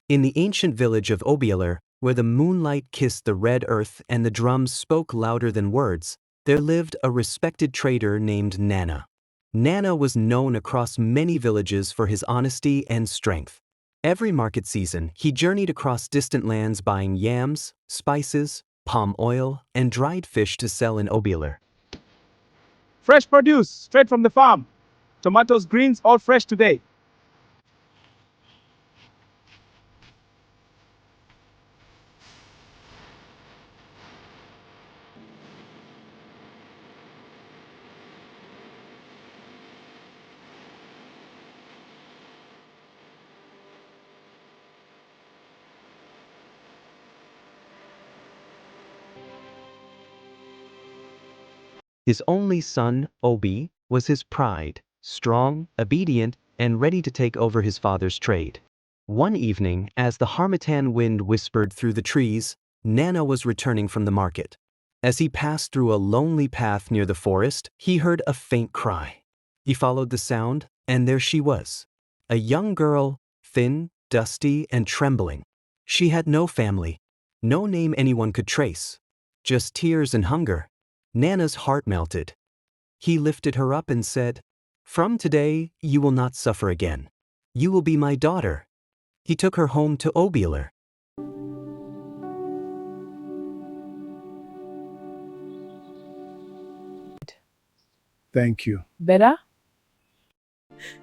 In the ancient village of Obialer, where the moonlight kissed the red earth and the drums spoke louder than words, there lived a respected trader named Nana. Nana was known across many villages for his honesty and strength. Every market season, he journeyed across distant lands buying yams, spices, palm oil, and dried fish to sell in Obialer. Fresh produce, straight from the farm. Tomatoes, greens, all fresh today. His only son, Obi, was his pride, strong, obedient, and ready to take over his father's trade. One evening, as the harmattan wind whispered through the trees, Nana was returning from the market. As he passed through a lonely path near the forest, he heard a faint cry. He followed the sound, and there she was. A young girl, thin, dusty, and trembling. She had no family, no name anyone could trace, just tears and hunger. Nana's heart melted. He lifted her up and said, "From today, you will not suffer again. You will be my daughter." He took her home to Obialer. Thank you. Better?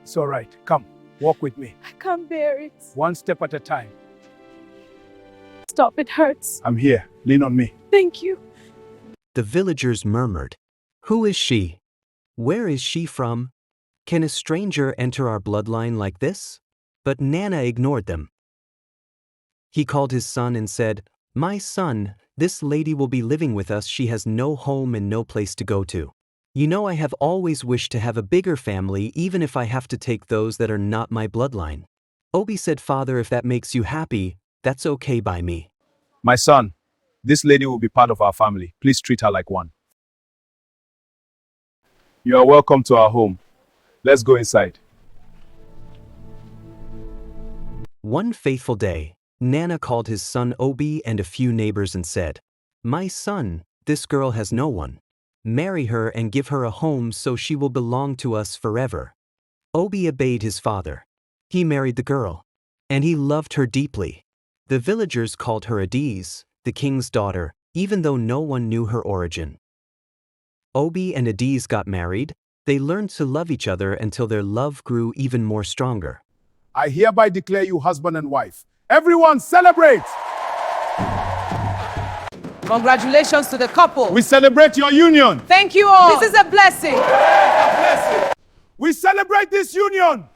It's all right. Come, walk with me. I can't bear it. One step at a time. Stop, it hurts. I'm here. Lean on me. Thank you. The villagers murmured, "Who is she? Where is she from? Can a stranger enter our bloodline like this?" But Nana ignored them. He called his son and said, "My son, this lady will be living with us. She has no home and no place to go to. You know, I have always wished to have a bigger family, even if I have to take those that are not my bloodline." Obi said, "Father, if that makes you happy, that's okay by me." My son, this lady will be part of our family. Please treat her like one. You are welcome to our home. Let's go inside. One faithful day, Nana called his son Obi and a few neighbors and said, "My son, this girl has no one. Marry her and give her a home so she will belong to us forever." Obi obeyed his father. He married the girl, and he loved her deeply. The villagers called her Adiz, the king's daughter, even though no one knew her origin. Obi and Adiz got married. They learned to love each other until their love grew even more stronger. I hereby declare you husband and wife. Everyone celebrate! Congratulations to the couple. We celebrate your union. Thank you all. This is a blessing. We celebrate this union.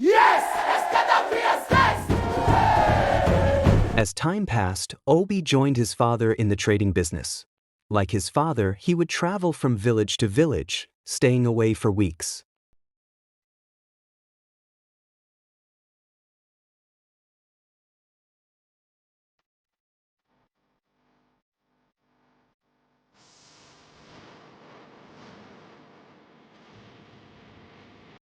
As time passed, Obi joined his father in the trading business. Like his father, he would travel from village to village, staying away for weeks.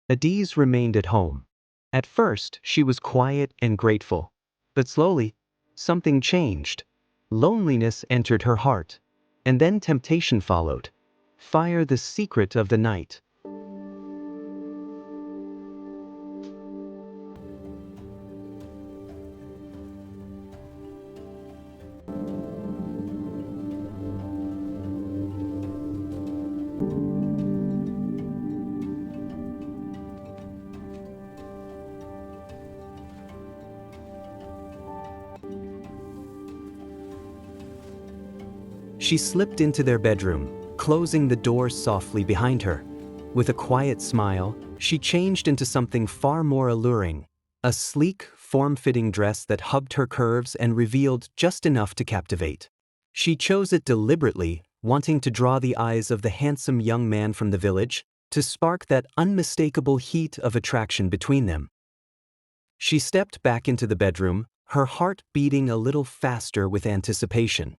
Adiz remained at home. At first, she was quiet and grateful. But slowly, something changed. Loneliness entered her heart. And then temptation followed. Fire, the secret of the night. She slipped into their bedroom, closing the door softly behind her. With a quiet smile, she changed into something far more alluring, a sleek, form-fitting dress that hugged her curves and revealed just enough to captivate. She chose it deliberately, wanting to draw the eyes of the handsome young man from the village, to spark that unmistakable heat of attraction between them. She stepped back into the bedroom, her heart beating a little faster with anticipation.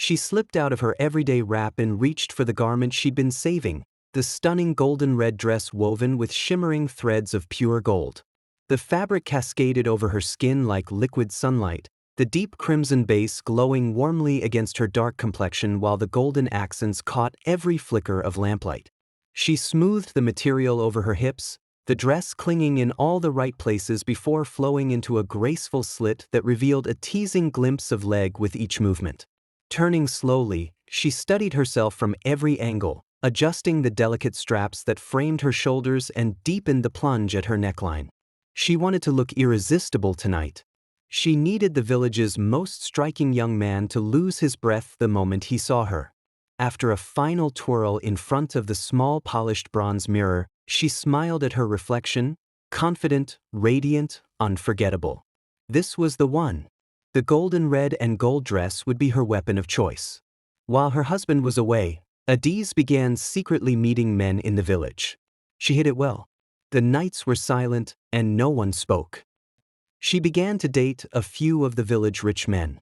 She slipped out of her everyday wrap and reached for the garment she'd been saving, the stunning golden red dress woven with shimmering threads of pure gold. The fabric cascaded over her skin like liquid sunlight, the deep crimson base glowing warmly against her dark complexion while the golden accents caught every flicker of lamplight. She smoothed the material over her hips, the dress clinging in all the right places before flowing into a graceful slit that revealed a teasing glimpse of leg with each movement. Turning slowly, she studied herself from every angle, adjusting the delicate straps that framed her shoulders and deepened the plunge at her neckline. She wanted to look irresistible tonight. She needed the village's most striking young man to lose his breath the moment he saw her. After a final twirl in front of the small polished bronze mirror, she smiled at her reflection, confident, radiant, unforgettable. This was the one. The golden red and gold dress would be her weapon of choice. While her husband was away, Adiz began secretly meeting men in the village. She hid it well. The nights were silent and no one spoke. She began to date a few of the village rich men.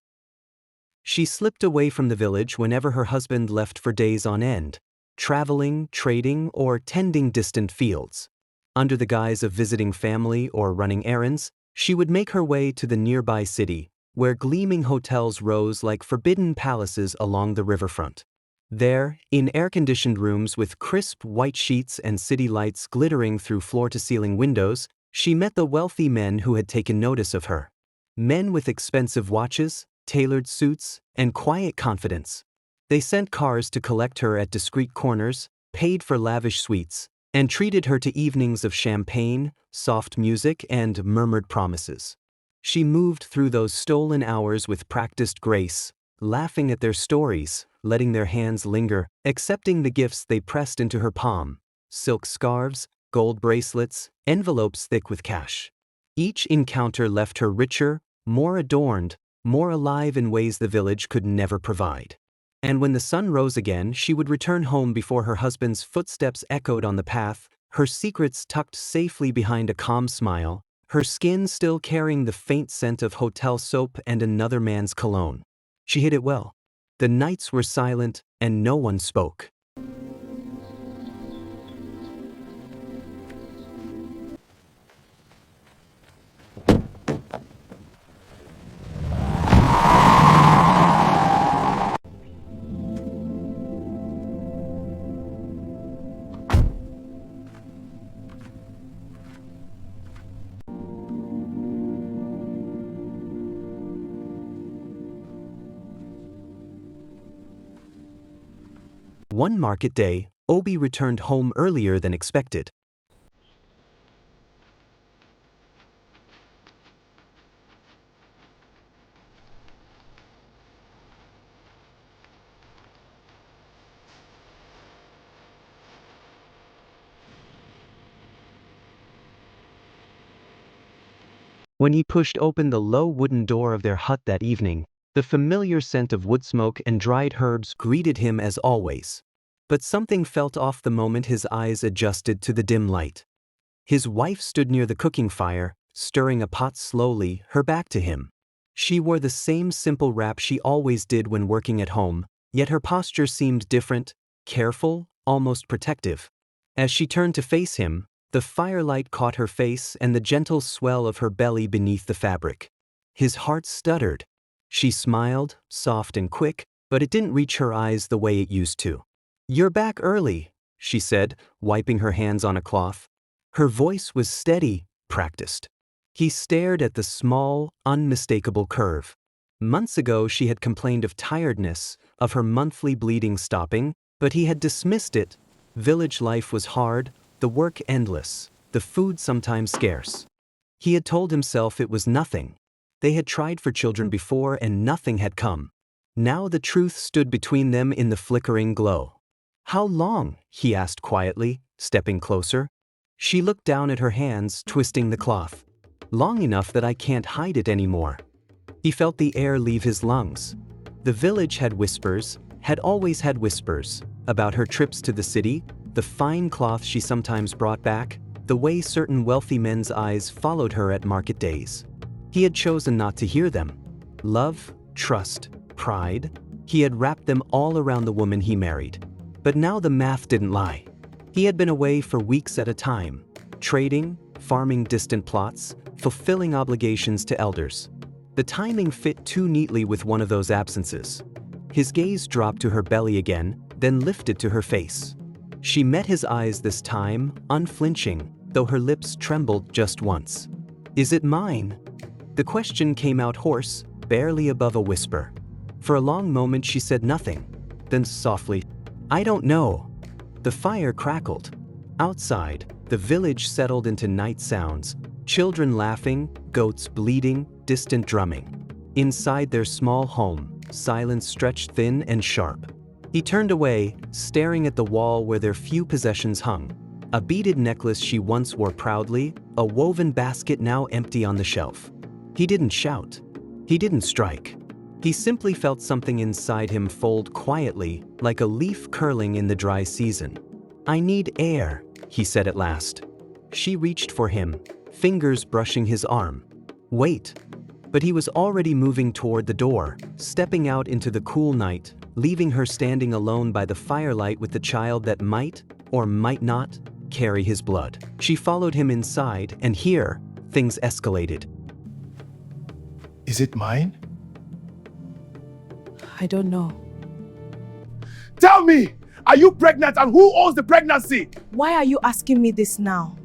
She slipped away from the village whenever her husband left for days on end, traveling, trading, or tending distant fields. Under the guise of visiting family or running errands, she would make her way to the nearby city, where gleaming hotels rose like forbidden palaces along the riverfront. There, in air-conditioned rooms with crisp white sheets and city lights glittering through floor-to-ceiling windows, she met the wealthy men who had taken notice of her. Men with expensive watches, tailored suits, and quiet confidence. They sent cars to collect her at discreet corners, paid for lavish suites, and treated her to evenings of champagne, soft music, and murmured promises. She moved through those stolen hours with practiced grace, laughing at their stories, letting their hands linger, accepting the gifts they pressed into her palm: silk scarves, gold bracelets, envelopes thick with cash. Each encounter left her richer, more adorned, more alive in ways the village could never provide. And when the sun rose again, she would return home before her husband's footsteps echoed on the path, her secrets tucked safely behind a calm smile, her skin still carrying the faint scent of hotel soap and another man's cologne. She hid it well. The nights were silent and no one spoke. One market day, Obi returned home earlier than expected. When he pushed open the low wooden door of their hut that evening, the familiar scent of wood smoke and dried herbs greeted him as always. But something felt off the moment his eyes adjusted to the dim light. His wife stood near the cooking fire, stirring a pot slowly, her back to him. She wore the same simple wrap she always did when working at home, yet her posture seemed different, careful, almost protective. As she turned to face him, the firelight caught her face and the gentle swell of her belly beneath the fabric. His heart stuttered. She smiled, soft and quick, but it didn't reach her eyes the way it used to. "You're back early," she said, wiping her hands on a cloth. Her voice was steady, practiced. He stared at the small, unmistakable curve. Months ago she had complained of tiredness, of her monthly bleeding stopping, but he had dismissed it. Village life was hard, the work endless, the food sometimes scarce. He had told himself it was nothing. They had tried for children before and nothing had come. Now the truth stood between them in the flickering glow. "How long?" he asked quietly, stepping closer. She looked down at her hands, twisting the cloth. "Long enough that I can't hide it anymore." He felt the air leave his lungs. The village had whispers, had always had whispers, about her trips to the city, the fine cloth she sometimes brought back, the way certain wealthy men's eyes followed her at market days. He had chosen not to hear them. Love, trust, pride, he had wrapped them all around the woman he married. But now the math didn't lie. He had been away for weeks at a time, trading, farming distant plots, fulfilling obligations to elders. The timing fit too neatly with one of those absences. His gaze dropped to her belly again, then lifted to her face. She met his eyes this time, unflinching, though her lips trembled just once. "Is it mine?" The question came out hoarse, barely above a whisper. For a long moment she said nothing. Then softly, "I don't know." The fire crackled. Outside, the village settled into night sounds, children laughing, goats bleating, distant drumming. Inside their small home, silence stretched thin and sharp. He turned away, staring at the wall where their few possessions hung. A beaded necklace she once wore proudly, a woven basket now empty on the shelf. He didn't shout. He didn't strike. He simply felt something inside him fold quietly, like a leaf curling in the dry season. "I need air," he said at last. She reached for him, fingers brushing his arm. "Wait." But he was already moving toward the door, stepping out into the cool night, leaving her standing alone by the firelight with the child that might, or might not, carry his blood. She followed him inside, and here, things escalated. Is it mine? I don't know. Tell me! Are you pregnant, and who owns the pregnancy? Why are you asking me this now?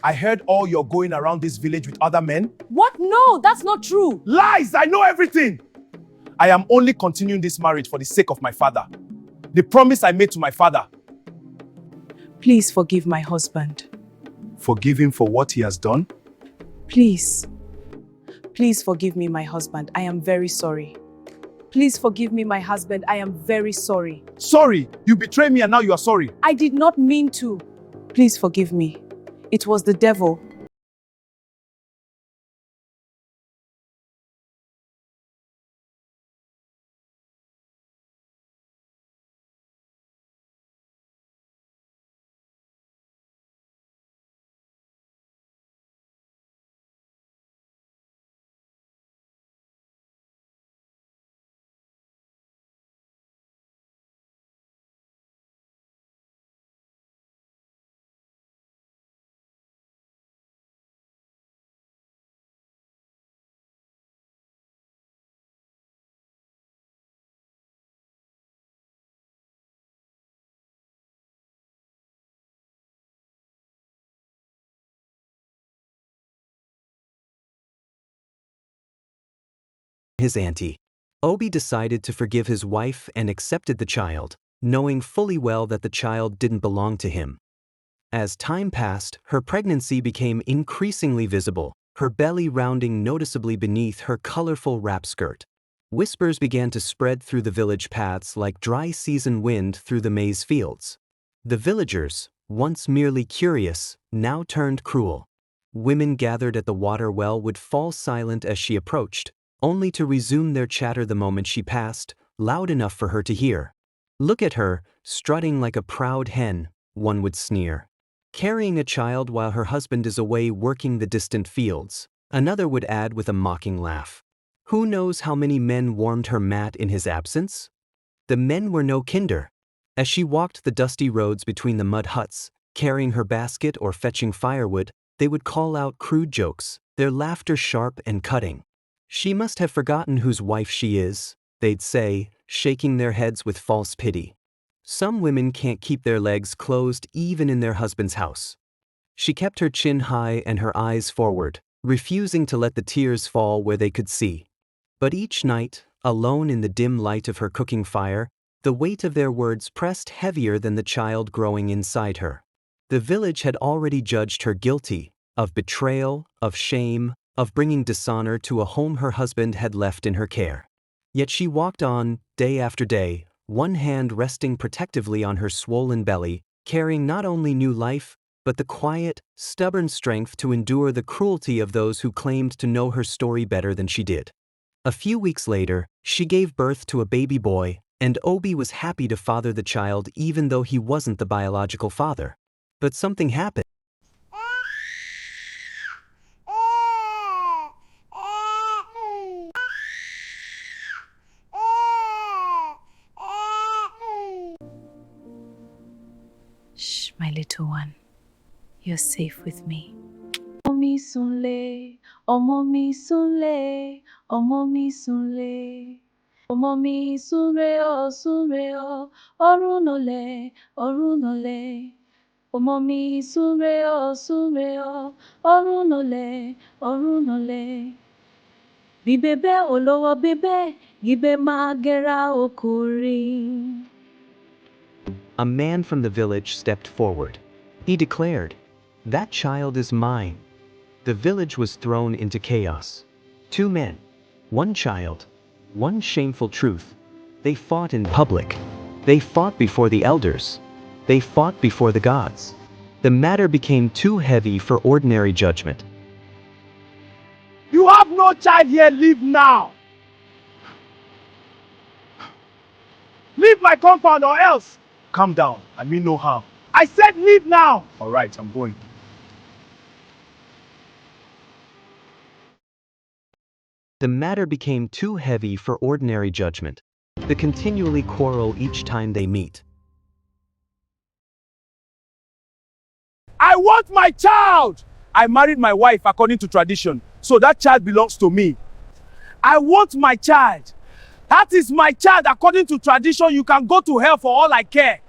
I heard all you're going around this village with other men. What? No, that's not true. Lies! I know everything! I am only continuing this marriage for the sake of my father. The promise I made to my father. Please forgive my husband. Forgive him for what he has done? Please. Please forgive me, my husband. I am very sorry. Please forgive me, my husband. I am very sorry. Sorry! You betrayed me and now you are sorry. I did not mean to. Please forgive me. It was the devil. His auntie. Obi decided to forgive his wife and accepted the child, knowing fully well that the child didn't belong to him. As time passed, her pregnancy became increasingly visible, her belly rounding noticeably beneath her colorful wrap skirt. Whispers began to spread through the village paths like dry season wind through the maize fields. The villagers, once merely curious, now turned cruel. Women gathered at the water well would fall silent as she approached, only to resume their chatter the moment she passed, loud enough for her to hear. "Look at her, strutting like a proud hen," one would sneer. "Carrying a child while her husband is away working the distant fields," another would add with a mocking laugh. Who knows how many men warmed her mat in his absence? The men were no kinder. As she walked the dusty roads between the mud huts, carrying her basket or fetching firewood, they would call out crude jokes, their laughter sharp and cutting. "She must have forgotten whose wife she is," they'd say, shaking their heads with false pity. Some women can't keep their legs closed even in their husband's house. She kept her chin high and her eyes forward, refusing to let the tears fall where they could see. But each night, alone in the dim light of her cooking fire, the weight of their words pressed heavier than the child growing inside her. The village had already judged her guilty of betrayal, of shame, of bringing dishonor to a home her husband had left in her care. Yet she walked on, day after day, one hand resting protectively on her swollen belly, carrying not only new life, but the quiet, stubborn strength to endure the cruelty of those who claimed to know her story better than she did. A few weeks later, she gave birth to a baby boy, and Obi was happy to father the child even though he wasn't the biological father. But something happened. Shh, my little one. You're safe with me. sunle, ọmọ mi sunle, ọmọ mi sunle. Ọmọ mi sunre o, ọ̀run nọlẹ̀, ọ̀run nọlẹ̀. Ọmọ mi sunre o, ọ̀run nọlẹ̀, ọ̀run nọlẹ̀. Bibebe olówó bíbẹ́, gibe magera okuri. A man from the village stepped forward. He declared, "That child is mine." The village was thrown into chaos. 2 men, 1 child, 1 shameful truth. They fought in public. They fought before the elders. They fought before the gods. The matter became too heavy for ordinary judgment. You have no child here, leave now. Leave my compound or else. Calm down, I mean no harm. I said leave now. All right, I'm going. The matter became too heavy for ordinary judgment. They continually quarrel each time they meet. I want my child. I married my wife according to tradition, so that child belongs to me. I want my child. That is my child according to tradition. You can go to hell for all I care.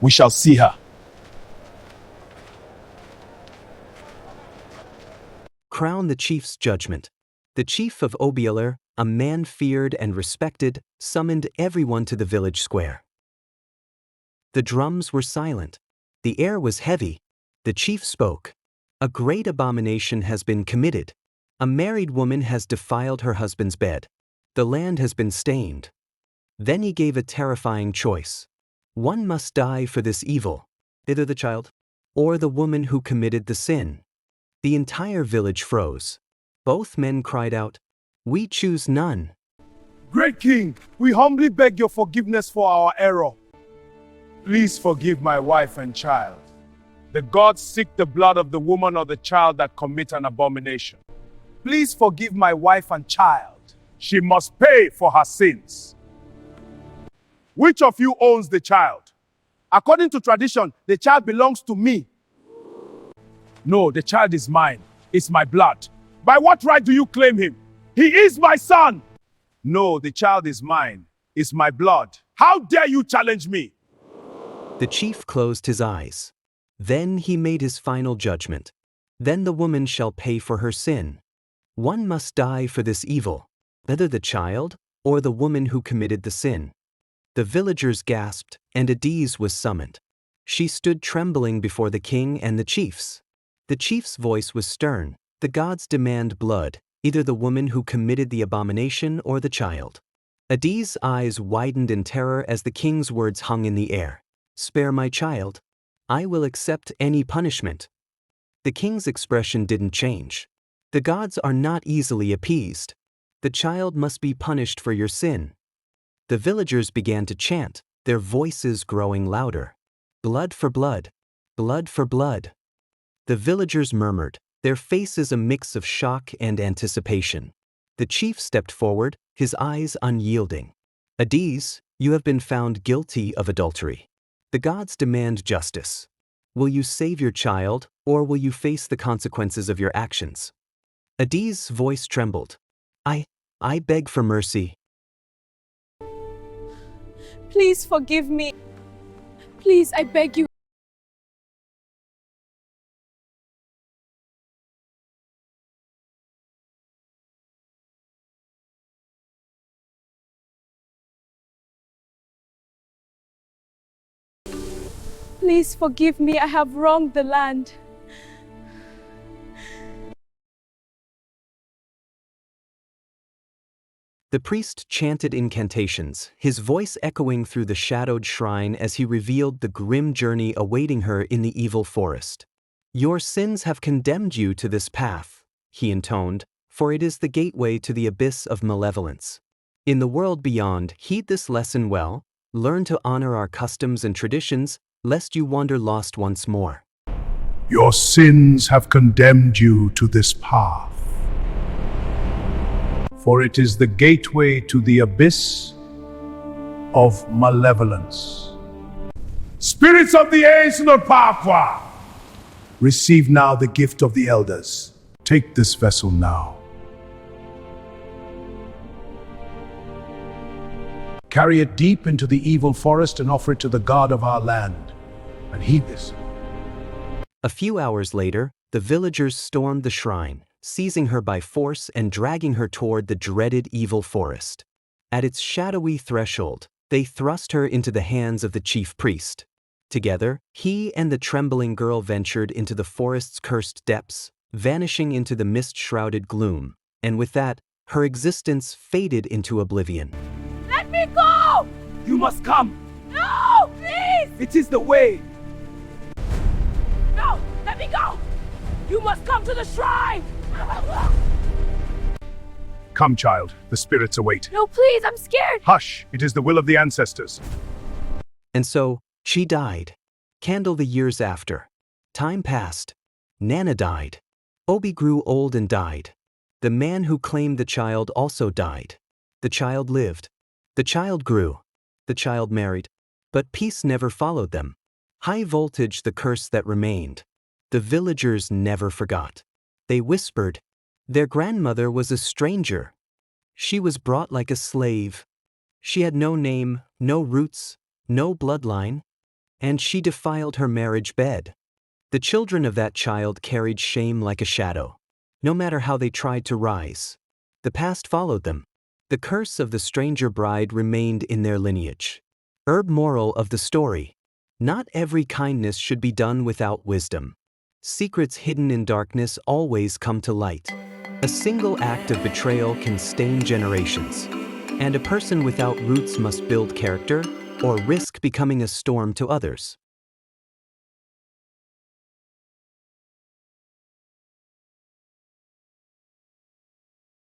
We shall see her. Crown the chief's judgment. The chief of Obieler, a man feared and respected, summoned everyone to the village square. The drums were silent. The air was heavy. The chief spoke. "A great abomination has been committed. A married woman has defiled her husband's bed. The land has been stained." Then he gave a terrifying choice. One must die for this evil, either the child or the woman who committed the sin. The entire village froze. Both men cried out, "We choose none." Great King, we humbly beg your forgiveness for our error. Please forgive my wife and child. The gods seek the blood of the woman or the child that commit an abomination. Please forgive my wife and child. She must pay for her sins. Which of you owns the child? According to tradition, the child belongs to me. No, the child is mine. It's my blood. By what right do you claim him? He is my son. No, the child is mine. It's my blood. How dare you challenge me? The chief closed his eyes. Then he made his final judgment. Then the woman shall pay for her sin. One must die for this evil, whether the child or the woman who committed the sin. The villagers gasped, and Adiz was summoned. She stood trembling before the king and the chiefs. The chief's voice was stern. The gods demand blood, either the woman who committed the abomination or the child. Adiz's eyes widened in terror as the king's words hung in the air. "Spare my child. I will accept any punishment." The king's expression didn't change. The gods are not easily appeased. The child must be punished for your sin. The villagers began to chant, their voices growing louder. "Blood for blood. Blood for blood." The villagers murmured, their faces a mix of shock and anticipation. The chief stepped forward, his eyes unyielding. "Adiz, you have been found guilty of adultery. The gods demand justice. Will you save your child, or will you face the consequences of your actions?" Adiz's voice trembled. I beg for mercy." Please forgive me. Please, I beg you. Please forgive me. I have wronged the land. The priest chanted incantations, his voice echoing through the shadowed shrine as he revealed the grim journey awaiting her in the evil forest. "Your sins have condemned you to this path," he intoned, "for it is the gateway to the abyss of malevolence. In the world beyond, heed this lesson well, learn to honor our customs and traditions, lest you wander lost once more." Your sins have condemned you to this path, for it is the gateway to the abyss of malevolence. Spirits of the ancient Pakwa, receive now the gift of the elders. Take this vessel now. Carry it deep into the evil forest and offer it to the god of our land. And heed this. A few hours later, the villagers stormed the shrine, seizing her by force and dragging her toward the dreaded evil forest. At its shadowy threshold, they thrust her into the hands of the chief priest. Together, he and the trembling girl ventured into the forest's cursed depths, vanishing into the mist-shrouded gloom, and with that, her existence faded into oblivion. Let me go! You must come! No, please! It is the way! No, let me go! You must come to the shrine! Come, child, the spirits await. No, please, I'm scared! Hush, it is the will of the ancestors. And so, she died. Candle the years after. Time passed. Nana died. Obi grew old and died. The man who claimed the child also died. The child lived. The child grew. The child married. But peace never followed them. High voltage the curse that remained. The villagers never forgot. They whispered, their grandmother was a stranger. She was brought like a slave. She had no name, no roots, no bloodline, and she defiled her marriage bed. The children of that child carried shame like a shadow, no matter how they tried to rise. The past followed them. The curse of the stranger bride remained in their lineage. Moral of the story: not every kindness should be done without wisdom. Secrets hidden in darkness always come to light. A single act of betrayal can stain generations, and a person without roots must build character or risk becoming a storm to others.